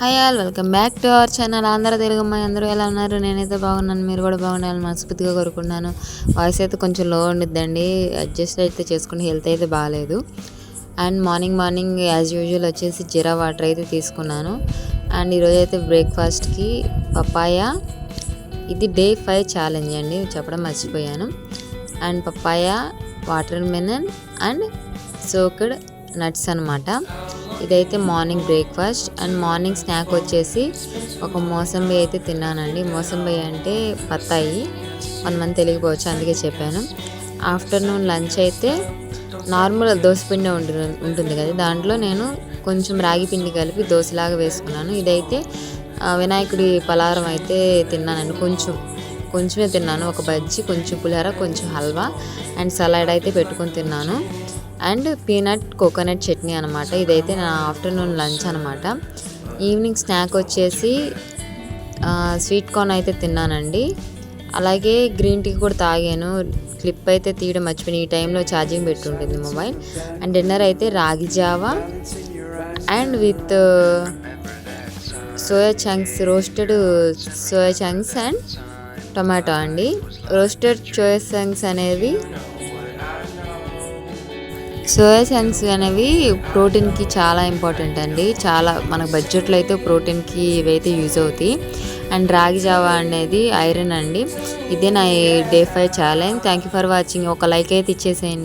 Hi all welcome back to our channel Andhra Telugu అమ్మాయి. అందరూ ఎలా ఉన్నారు? నేనైతే బాగున్నాను, మీరు కూడా బాగుండాలని మనస్ఫూర్తిగా కోరుకున్నాను. వాయిస్ అయితే కొంచెం లో ఉండిద్దండి, అడ్జస్ట్ అయితే చేసుకుని, హెల్త్ అయితే బాగాలేదు. అండ్ మార్నింగ్ యాజ్ యూజువల్ వచ్చేసి జీరా వాటర్ అయితే తీసుకున్నాను. అండ్ ఈరోజు అయితే బ్రేక్ఫాస్ట్కి పపాయ, ఇది డే 5 ఛాలెంజ్ అండి, చెప్పడం మర్చిపోయాను. And papaya, watermelon and soaked nuts అనమాట. ఇదైతే morning breakfast. And morning snack వచ్చేసి ఒక మోసంబి అయితే తిన్నానండి. మోసంబి అంటే బత్తాయి, కొంతమంది తెలియకపోవచ్చు, అందుకే చెప్పాను. ఆఫ్టర్నూన్ లంచ్ అయితే నార్మల్ దోసపిండి ఉంటుంది కదా, దాంట్లో నేను కొంచెం రాగి పిండి కలిపి దోశలాగా వేసుకున్నాను. ఇదైతే వినాయకుడి పలారం అయితే తిన్నానండి, కొంచెమే తిన్నాను. ఒక బజ్జీ, కొంచెం పులిహోర, కొంచెం హల్వా అండ్ సలాడ్ అయితే పెట్టుకొని తిన్నాను. అండ్ పీనట్ కోకోనట్ చట్నీ అనమాట. ఇదైతే నా ఆఫ్టర్నూన్ లంచ్ అనమాట. ఈవినింగ్ స్నాక్ వచ్చేసి స్వీట్ కార్న్ అయితే తిన్నానండి. అలాగే గ్రీన్ టీ కూడా తాగాను. క్లిప్ అయితే తీయడం మర్చిపోయి, ఈ టైంలో ఛార్జింగ్ పెట్టుంటుంది మొబైల్. అండ్ డిన్నర్ అయితే రాగి Java and with soya chunks, roasted soya chunks and tomato అండి. రోస్టెడ్ సోయా చంక్స్ అనేవి ప్రోటీన్కి చాలా ఇంపార్టెంట్ అండి. చాలా మనకు బడ్జెట్లో అయితే ప్రోటీన్కి ఇవైతే యూజ్ అవుతాయి. అండ్ రాగి జావా అనేది ఐరన్ అండి. ఇదే నా day 5 challenge. Thank you for watching. ఒక లైక్ అయితే ఇచ్చేసేయండి.